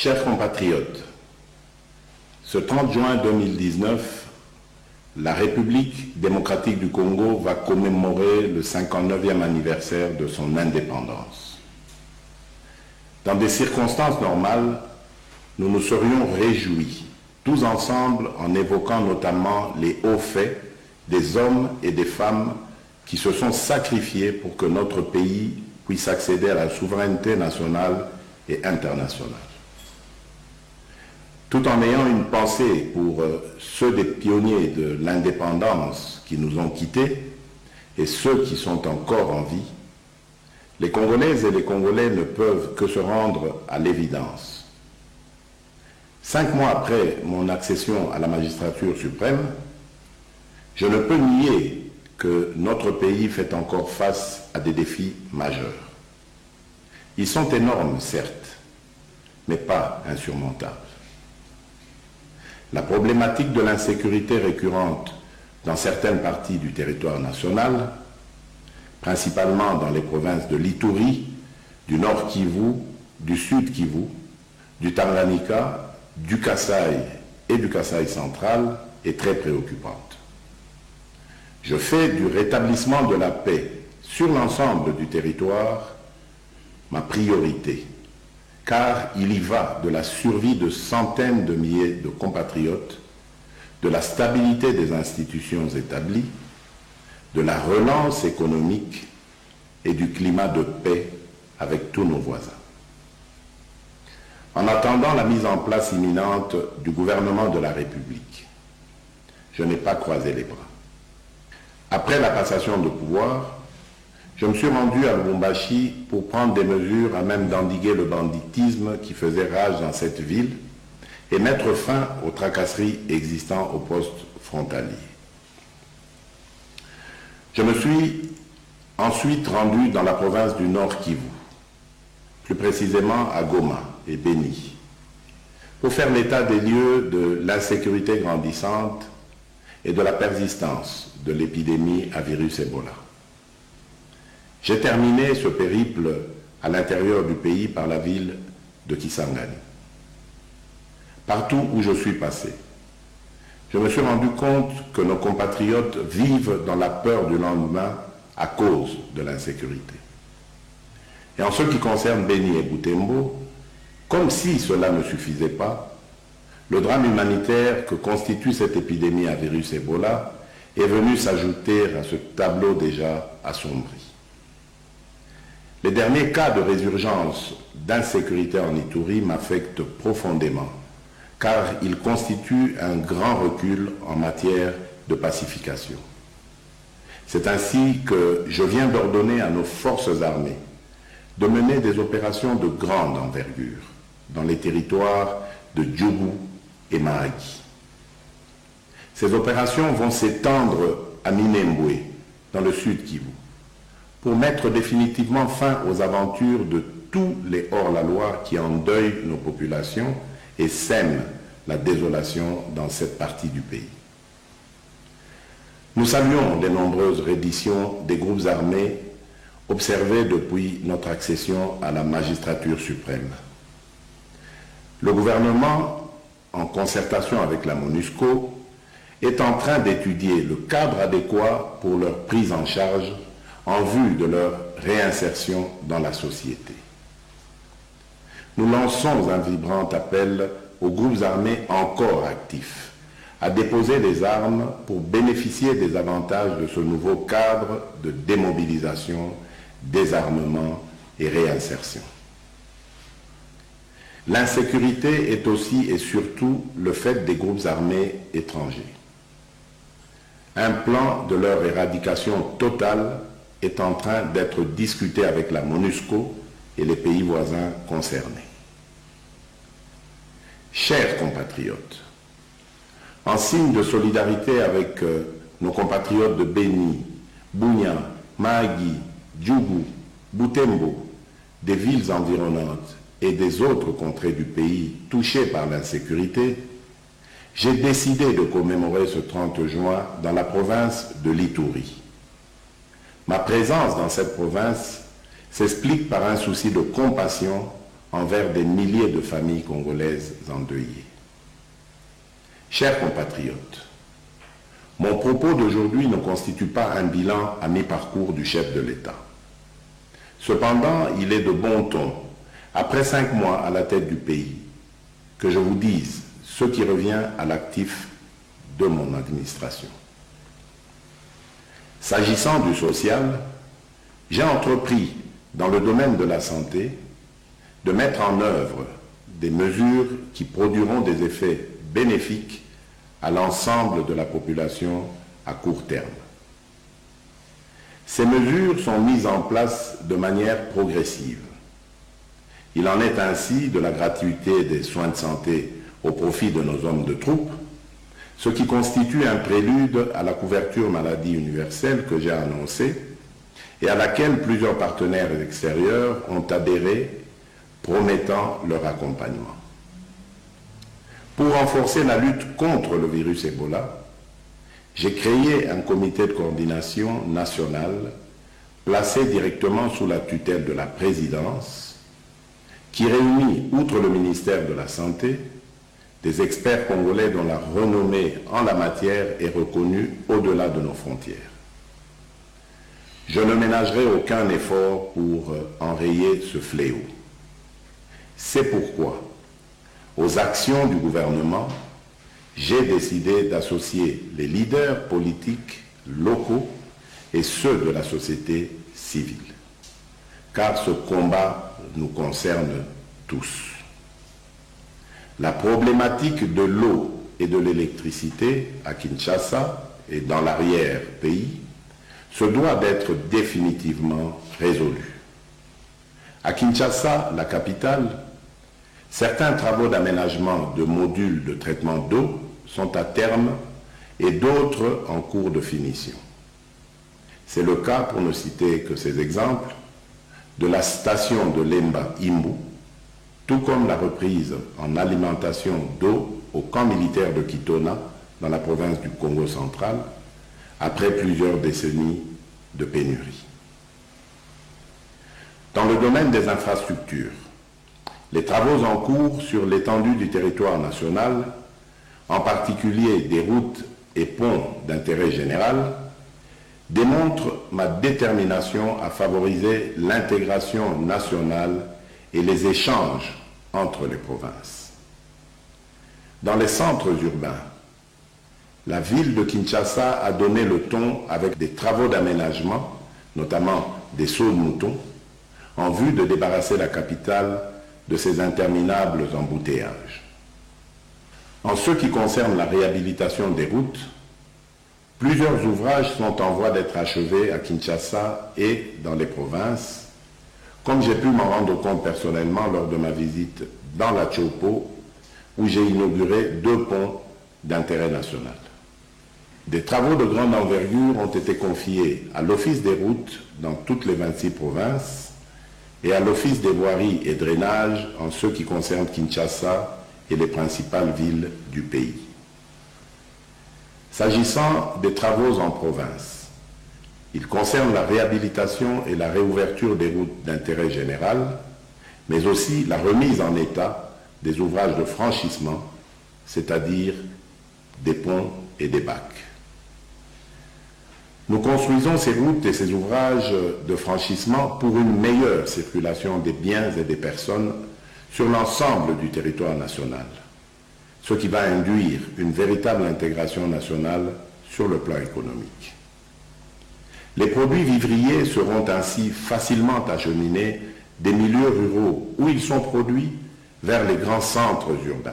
Chers compatriotes, ce 30 juin 2019, la République démocratique du Congo va commémorer le 59e anniversaire de son indépendance. Dans des circonstances normales, nous nous serions réjouis, tous ensemble, en évoquant notamment les hauts faits des hommes et des femmes qui se sont sacrifiés pour que notre pays puisse accéder à la souveraineté nationale et internationale. Tout en ayant une pensée pour ceux des pionniers de l'indépendance qui nous ont quittés et ceux qui sont encore en vie, les Congolaises et les Congolais ne peuvent que se rendre à l'évidence. 5 mois après mon accession à la magistrature suprême, je ne peux nier que notre pays fait encore face à des défis majeurs. Ils sont énormes, certes, mais pas insurmontables. La problématique de l'insécurité récurrente dans certaines parties du territoire national, principalement dans les provinces de l'Ituri, du Nord Kivu, du Sud Kivu, du Tanganyika, du Kasaï et du Kasaï central, est très préoccupante. Je fais du rétablissement de la paix sur l'ensemble du territoire ma priorité, car il y va de la survie de centaines de milliers de compatriotes, de la stabilité des institutions établies, de la relance économique et du climat de paix avec tous nos voisins. En attendant la mise en place imminente du gouvernement de la République, je n'ai pas croisé les bras. Après la passation de pouvoir, je me suis rendu à Lubumbashi pour prendre des mesures à même d'endiguer le banditisme qui faisait rage dans cette ville et mettre fin aux tracasseries existant au poste frontalier. Je me suis ensuite rendu dans la province du Nord Kivu, plus précisément à Goma et Beni, pour faire l'état des lieux de l'insécurité grandissante et de la persistance de l'épidémie à virus Ebola. J'ai terminé ce périple à l'intérieur du pays par la ville de Kisangani. Partout où je suis passé, je me suis rendu compte que nos compatriotes vivent dans la peur du lendemain à cause de l'insécurité. Et en ce qui concerne Beni et Butembo, comme si cela ne suffisait pas, le drame humanitaire que constitue cette épidémie à virus Ebola est venu s'ajouter à ce tableau déjà assombri. Les derniers cas de résurgence d'insécurité en Ituri m'affectent profondément, car ils constituent un grand recul en matière de pacification. C'est ainsi que je viens d'ordonner à nos forces armées de mener des opérations de grande envergure dans les territoires de Djougou et Mahagi. Ces opérations vont s'étendre à Minembwe, dans le sud Kivu, pour mettre définitivement fin aux aventures de tous les hors-la-loi qui endeuillent nos populations et sèment la désolation dans cette partie du pays. Nous saluons les nombreuses redditions des groupes armés observées depuis notre accession à la magistrature suprême. Le gouvernement, en concertation avec la MONUSCO, est en train d'étudier le cadre adéquat pour leur prise en charge en vue de leur réinsertion dans la société. Nous lançons un vibrant appel aux groupes armés encore actifs à déposer les armes pour bénéficier des avantages de ce nouveau cadre de démobilisation, désarmement et réinsertion. L'insécurité est aussi et surtout le fait des groupes armés étrangers. Un plan de leur éradication totale est en train d'être discuté avec la MONUSCO et les pays voisins concernés. Chers compatriotes, en signe de solidarité avec nos compatriotes de Beni, Bunia, Mahagi, Djougou, Butembo, des villes environnantes et des autres contrées du pays touchées par l'insécurité, j'ai décidé de commémorer ce 30 juin dans la province de l'Ituri. Ma présence dans cette province s'explique par un souci de compassion envers des milliers de familles congolaises endeuillées. Chers compatriotes, mon propos d'aujourd'hui ne constitue pas un bilan à mi-parcours du chef de l'État. Cependant, il est de bon ton, après 5 mois à la tête du pays, que je vous dise ce qui revient à l'actif de mon administration. S'agissant du social, j'ai entrepris, dans le domaine de la santé, de mettre en œuvre des mesures qui produiront des effets bénéfiques à l'ensemble de la population à court terme. Ces mesures sont mises en place de manière progressive. Il en est ainsi de la gratuité des soins de santé au profit de nos hommes de troupe, ce qui constitue un prélude à la couverture maladie universelle que j'ai annoncée et à laquelle plusieurs partenaires extérieurs ont adhéré, promettant leur accompagnement. Pour renforcer la lutte contre le virus Ebola, j'ai créé un comité de coordination nationale placé directement sous la tutelle de la présidence qui réunit, outre le ministère de la Santé, des experts congolais dont la renommée en la matière est reconnue au-delà de nos frontières. Je ne ménagerai aucun effort pour enrayer ce fléau. C'est pourquoi, aux actions du gouvernement, j'ai décidé d'associer les leaders politiques locaux et ceux de la société civile, car ce combat nous concerne tous. La problématique de l'eau et de l'électricité à Kinshasa et dans l'arrière-pays se doit d'être définitivement résolue. À Kinshasa, la capitale, certains travaux d'aménagement de modules de traitement d'eau sont à terme et d'autres en cours de finition. C'est le cas, pour ne citer que ces exemples, de la station de Lemba Imbu, tout comme la reprise en alimentation d'eau au camp militaire de Kitona, dans la province du Congo central, après plusieurs décennies de pénurie. Dans le domaine des infrastructures, les travaux en cours sur l'étendue du territoire national, en particulier des routes et ponts d'intérêt général, démontrent ma détermination à favoriser l'intégration nationale et les échanges entre les provinces. Dans les centres urbains, la ville de Kinshasa a donné le ton avec des travaux d'aménagement, notamment des sauts de moutons, en vue de débarrasser la capitale de ces interminables embouteillages. En ce qui concerne la réhabilitation des routes, plusieurs ouvrages sont en voie d'être achevés à Kinshasa et dans les provinces, comme j'ai pu m'en rendre compte personnellement lors de ma visite dans la Tchopo, où j'ai inauguré 2 ponts d'intérêt national. Des travaux de grande envergure ont été confiés à l'Office des routes dans toutes les 26 provinces et à l'Office des voiries et drainages en ce qui concerne Kinshasa et les principales villes du pays. S'agissant des travaux en province, ils concernent la réhabilitation et la réouverture des routes d'intérêt général, mais aussi la remise en état des ouvrages de franchissement, c'est-à-dire des ponts et des bacs. Nous construisons ces routes et ces ouvrages de franchissement pour une meilleure circulation des biens et des personnes sur l'ensemble du territoire national, ce qui va induire une véritable intégration nationale sur le plan économique. Les produits vivriers seront ainsi facilement acheminés des milieux ruraux où ils sont produits vers les grands centres urbains.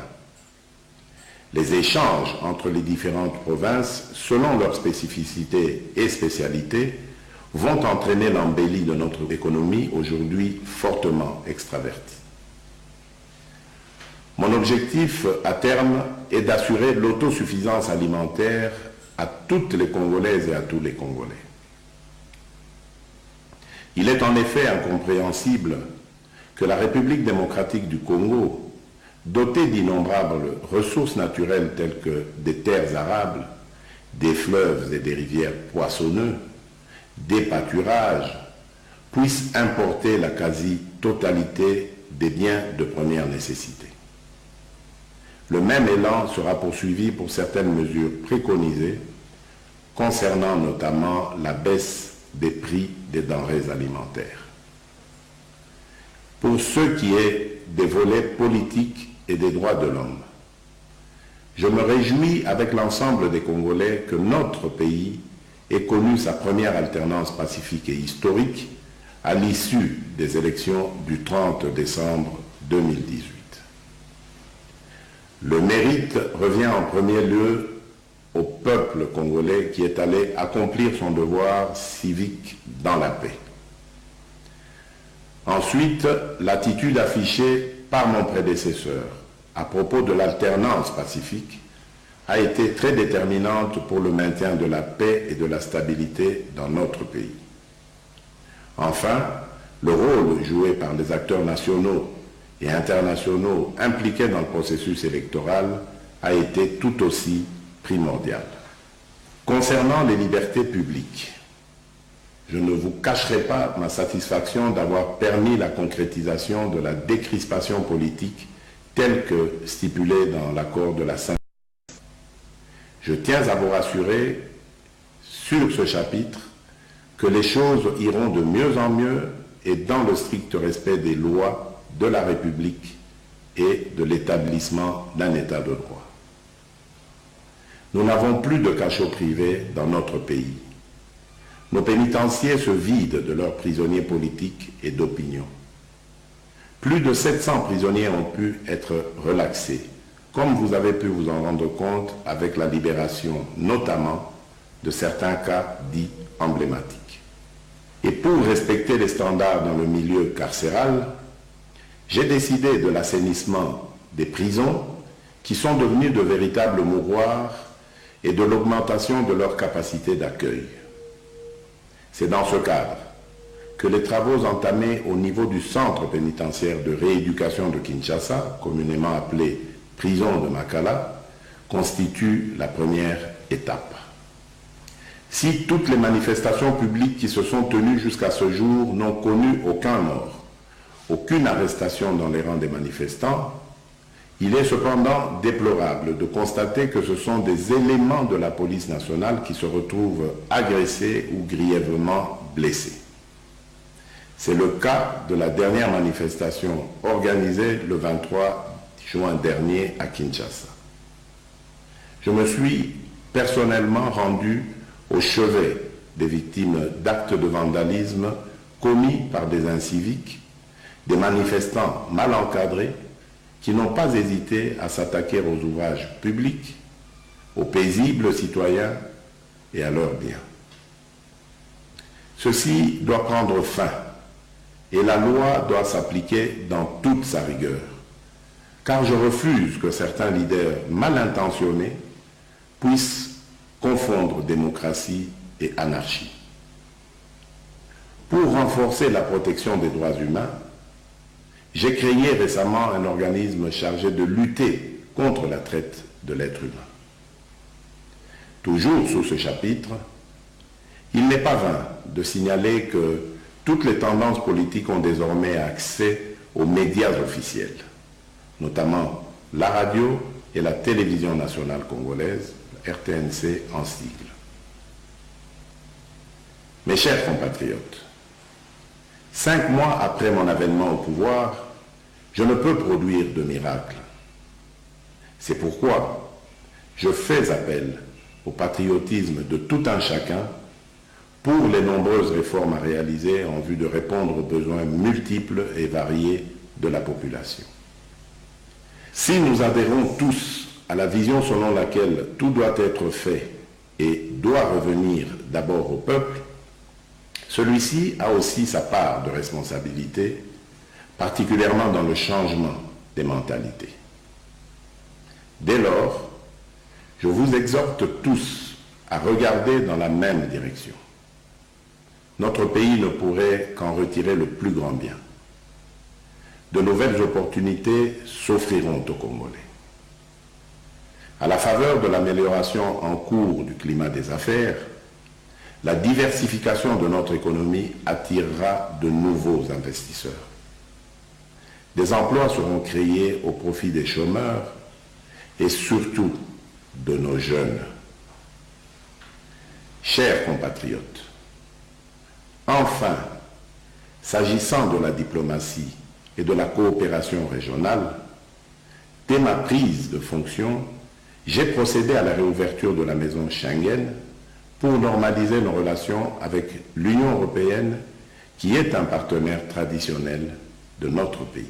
Les échanges entre les différentes provinces, selon leurs spécificités et spécialités, vont entraîner l'embellie de notre économie aujourd'hui fortement extravertie. Mon objectif à terme est d'assurer l'autosuffisance alimentaire à toutes les Congolaises et à tous les Congolais. Il est en effet incompréhensible que la République démocratique du Congo, dotée d'innombrables ressources naturelles telles que des terres arables, des fleuves et des rivières poissonneux, des pâturages, puisse importer la quasi-totalité des biens de première nécessité. Le même élan sera poursuivi pour certaines mesures préconisées concernant notamment la baisse des prix des denrées alimentaires. Pour ce qui est des volets politiques et des droits de l'homme, je me réjouis avec l'ensemble des Congolais que notre pays ait connu sa première alternance pacifique et historique à l'issue des élections du 30 décembre 2018. Le mérite revient en premier lieu au peuple congolais qui est allé accomplir son devoir civique dans la paix. Ensuite, l'attitude affichée par mon prédécesseur à propos de l'alternance pacifique a été très déterminante pour le maintien de la paix et de la stabilité dans notre pays. Enfin, le rôle joué par les acteurs nationaux et internationaux impliqués dans le processus électoral a été tout aussi primordial. Concernant les libertés publiques, je ne vous cacherai pas ma satisfaction d'avoir permis la concrétisation de la décrispation politique telle que stipulée dans l'accord de la Sainte. Je tiens à vous rassurer sur ce chapitre que les choses iront de mieux en mieux et dans le strict respect des lois de la République et de l'établissement d'un État de droit. Nous n'avons plus de cachots privés dans notre pays. Nos pénitenciers se vident de leurs prisonniers politiques et d'opinion. Plus de 700 prisonniers ont pu être relaxés, comme vous avez pu vous en rendre compte avec la libération notamment de certains cas dits emblématiques. Et pour respecter les standards dans le milieu carcéral, j'ai décidé de l'assainissement des prisons qui sont devenues de véritables mouroirs et de l'augmentation de leur capacité d'accueil. C'est dans ce cadre que les travaux entamés au niveau du centre pénitentiaire de rééducation de Kinshasa, communément appelé prison de Makala, constituent la première étape. Si toutes les manifestations publiques qui se sont tenues jusqu'à ce jour n'ont connu aucun mort, aucune arrestation dans les rangs des manifestants, il est cependant déplorable de constater que ce sont des éléments de la police nationale qui se retrouvent agressés ou grièvement blessés. C'est le cas de la dernière manifestation organisée le 23 juin dernier à Kinshasa. Je me suis personnellement rendu au chevet des victimes d'actes de vandalisme commis par des inciviques, des manifestants mal encadrés, qui n'ont pas hésité à s'attaquer aux ouvrages publics, aux paisibles citoyens et à leurs biens. Ceci doit prendre fin et la loi doit s'appliquer dans toute sa rigueur, car je refuse que certains leaders mal intentionnés puissent confondre démocratie et anarchie. Pour renforcer la protection des droits humains, j'ai créé récemment un organisme chargé de lutter contre la traite de l'être humain. Toujours sous ce chapitre, il n'est pas vain de signaler que toutes les tendances politiques ont désormais accès aux médias officiels, notamment la radio et la télévision nationale congolaise, RTNC en sigle. Mes chers compatriotes, 5 mois après mon avènement au pouvoir, je ne peux produire de miracle. C'est pourquoi je fais appel au patriotisme de tout un chacun pour les nombreuses réformes à réaliser en vue de répondre aux besoins multiples et variés de la population. Si nous adhérons tous à la vision selon laquelle tout doit être fait et doit revenir d'abord au peuple, celui-ci a aussi sa part de responsabilité, particulièrement dans le changement des mentalités. Dès lors, je vous exhorte tous à regarder dans la même direction. Notre pays ne pourrait qu'en retirer le plus grand bien. De nouvelles opportunités s'offriront aux Congolais. À la faveur de l'amélioration en cours du climat des affaires, la diversification de notre économie attirera de nouveaux investisseurs. Des emplois seront créés au profit des chômeurs et surtout de nos jeunes. Chers compatriotes, enfin, s'agissant de la diplomatie et de la coopération régionale, dès ma prise de fonction, j'ai procédé à la réouverture de la maison Schengen pour normaliser nos relations avec l'Union européenne, qui est un partenaire traditionnel de notre pays.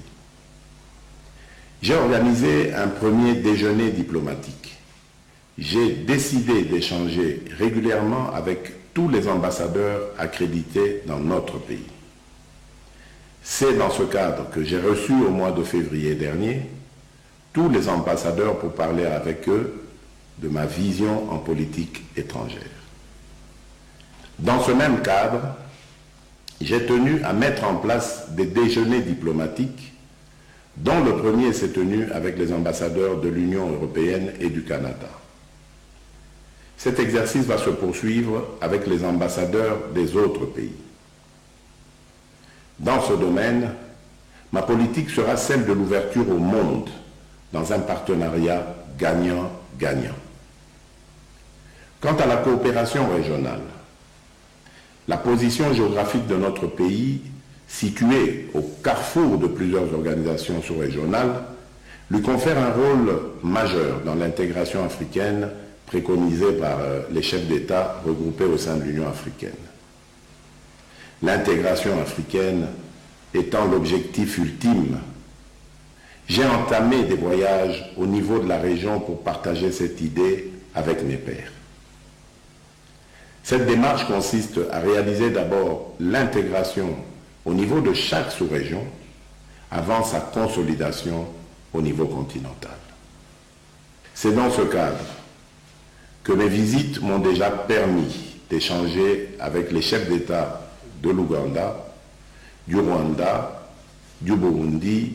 J'ai organisé un premier déjeuner diplomatique. J'ai décidé d'échanger régulièrement avec tous les ambassadeurs accrédités dans notre pays. C'est dans ce cadre que j'ai reçu au mois de février dernier tous les ambassadeurs pour parler avec eux de ma vision en politique étrangère. Dans ce même cadre, j'ai tenu à mettre en place des déjeuners diplomatiques, dont le premier s'est tenu avec les ambassadeurs de l'Union européenne et du Canada. Cet exercice va se poursuivre avec les ambassadeurs des autres pays. Dans ce domaine, ma politique sera celle de l'ouverture au monde, dans un partenariat gagnant-gagnant. Quant à la coopération régionale, la position géographique de notre pays, située au carrefour de plusieurs organisations sous-régionales, lui confère un rôle majeur dans l'intégration africaine préconisée par les chefs d'État regroupés au sein de l'Union africaine. L'intégration africaine étant l'objectif ultime, j'ai entamé des voyages au niveau de la région pour partager cette idée avec mes pairs. Cette démarche consiste à réaliser d'abord l'intégration au niveau de chaque sous-région avant sa consolidation au niveau continental. C'est dans ce cadre que mes visites m'ont déjà permis d'échanger avec les chefs d'État de l'Ouganda, du Rwanda, du Burundi,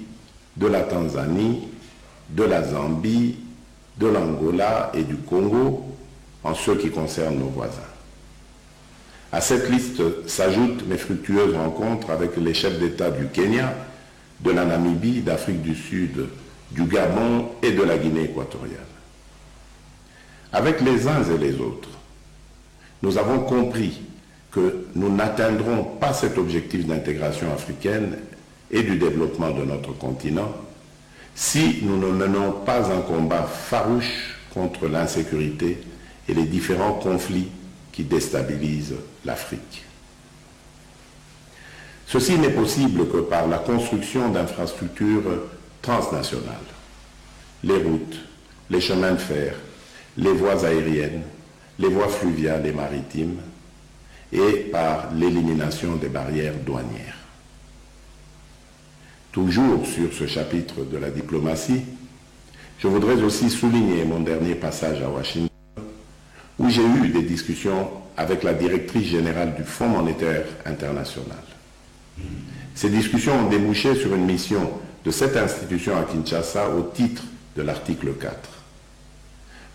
de la Tanzanie, de la Zambie, de l'Angola et du Congo, en ce qui concerne nos voisins. À cette liste s'ajoutent mes fructueuses rencontres avec les chefs d'État du Kenya, de la Namibie, d'Afrique du Sud, du Gabon et de la Guinée équatoriale. Avec les uns et les autres, nous avons compris que nous n'atteindrons pas cet objectif d'intégration africaine et du développement de notre continent si nous ne menons pas un combat farouche contre l'insécurité et les différents conflits qui déstabilisent l'Afrique. Ceci n'est possible que par la construction d'infrastructures transnationales. Les routes, les chemins de fer, les voies aériennes, les voies fluviales et maritimes, et par l'élimination des barrières douanières. Toujours sur ce chapitre de la diplomatie, je voudrais aussi souligner mon dernier passage à Washington, où j'ai eu des discussions avec la directrice générale du Fonds monétaire international. Ces discussions ont débouché sur une mission de cette institution à Kinshasa au titre de l'article 4.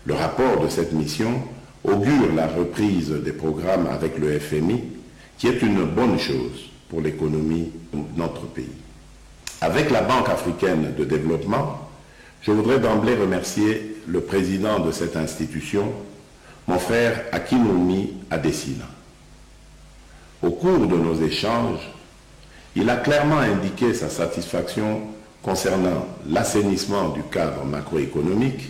Le rapport de cette mission augure la reprise des programmes avec le FMI, qui est une bonne chose pour l'économie de notre pays. Avec la Banque africaine de développement, je voudrais d'emblée remercier le président de cette institution, mon frère Akinwumi Adesina. Au cours de nos échanges, il a clairement indiqué sa satisfaction concernant l'assainissement du cadre macroéconomique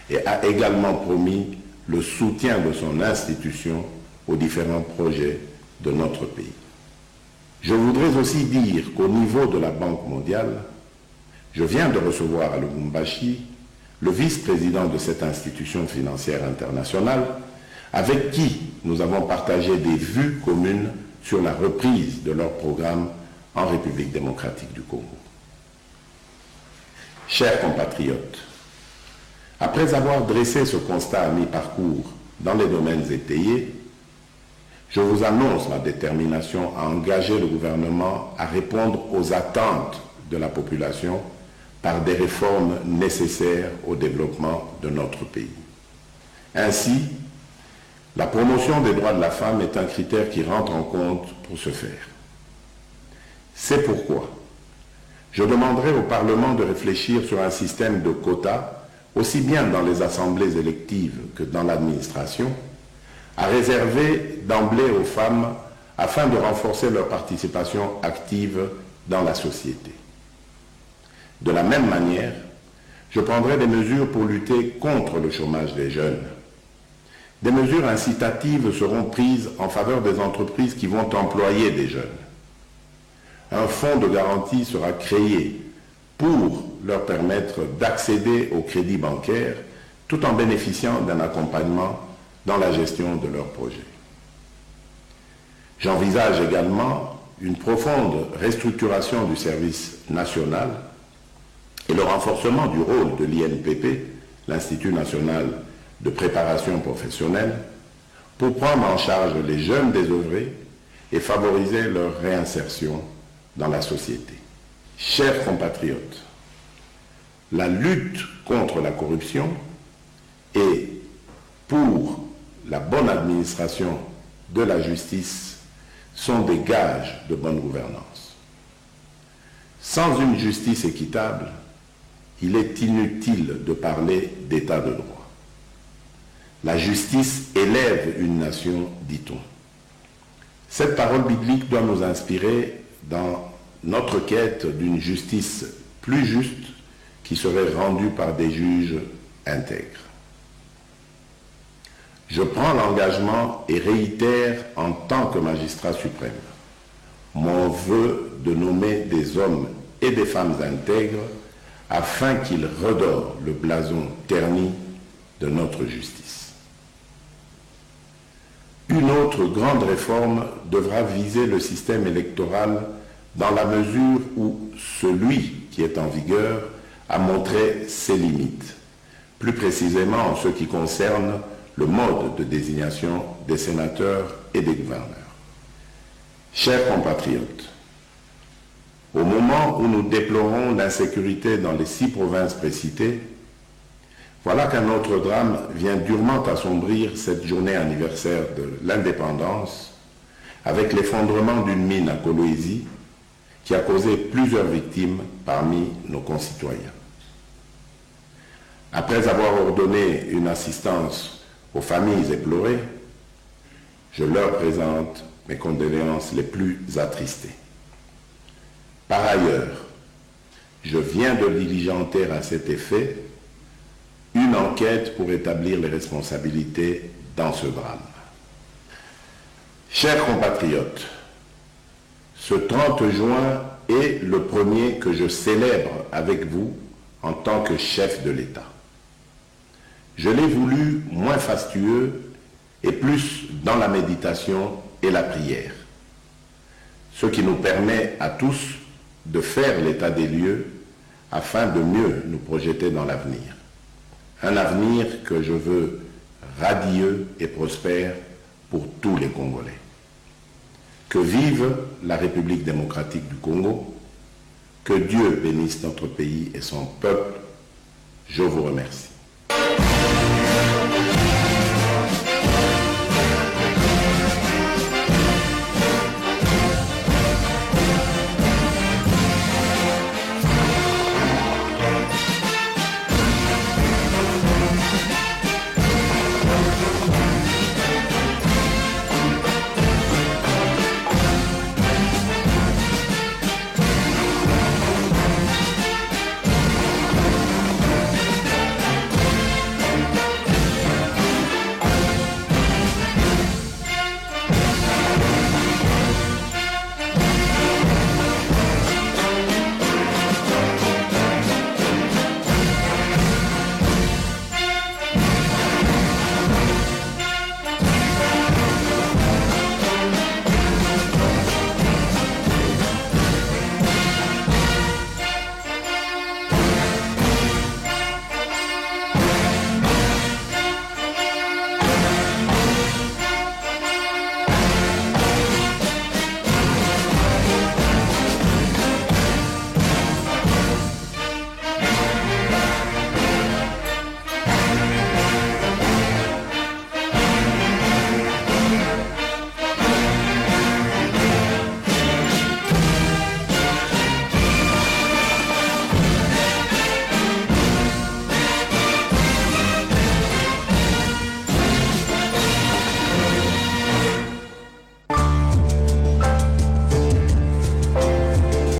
et a également promis le soutien de son institution aux différents projets de notre pays. Je voudrais aussi dire qu'au niveau de la Banque mondiale, je viens de recevoir à Lubumbashi le vice-président de cette institution financière internationale, avec qui nous avons partagé des vues communes sur la reprise de leur programme en République démocratique du Congo. Chers compatriotes, après avoir dressé ce constat à mi-parcours dans les domaines étayés, je vous annonce ma détermination à engager le gouvernement à répondre aux attentes de la population par des réformes nécessaires au développement de notre pays. Ainsi, la promotion des droits de la femme est un critère qui rentre en compte pour ce faire. C'est pourquoi Je demanderai au Parlement de réfléchir sur un système de quotas, aussi bien dans les assemblées électives que dans l'administration, à réserver d'emblée aux femmes afin de renforcer leur participation active dans la société. De la même manière, je prendrai des mesures pour lutter contre le chômage des jeunes. Des mesures incitatives seront prises en faveur des entreprises qui vont employer des jeunes. Un fonds de garantie sera créé pour leur permettre d'accéder au crédit bancaire tout en bénéficiant d'un accompagnement dans la gestion de leurs projets. J'envisage également une profonde restructuration du service national et le renforcement du rôle de l'INPP, l'Institut national de préparation professionnelle, pour prendre en charge les jeunes désœuvrés et favoriser leur réinsertion dans la société. Chers compatriotes, la lutte contre la corruption et pour la bonne administration de la justice sont des gages de bonne gouvernance. Sans une justice équitable, il est inutile de parler d'état de droit. La justice élève une nation, dit-on. Cette parole biblique doit nous inspirer dans notre quête d'une justice plus juste qui serait rendue par des juges intègres. Je prends l'engagement et réitère en tant que magistrat suprême mon vœu de nommer des hommes et des femmes intègres afin qu'ils redorent le blason terni de notre justice. Une autre grande réforme devra viser le système électoral dans la mesure où celui qui est en vigueur a montré ses limites, plus précisément en ce qui concerne le mode de désignation des sénateurs et des gouverneurs. Chers compatriotes, au moment où nous déplorons l'insécurité dans les 6 provinces précitées, voilà qu'un autre drame vient durement assombrir cette journée anniversaire de l'indépendance avec l'effondrement d'une mine à Kolwezi qui a causé plusieurs victimes parmi nos concitoyens. Après avoir ordonné une assistance aux familles éplorées, je leur présente mes condoléances les plus attristées. Par ailleurs, je viens de diligenter à cet effet une enquête pour établir les responsabilités dans ce drame. Chers compatriotes, ce 30 juin est le premier que je célèbre avec vous en tant que chef de l'État. Je l'ai voulu moins fastueux et plus dans la méditation et la prière, ce qui nous permet à tous de faire l'état des lieux afin de mieux nous projeter dans l'avenir. Un avenir que je veux radieux et prospère pour tous les Congolais. Que vive la République démocratique du Congo, que Dieu bénisse notre pays et son peuple. Je vous remercie.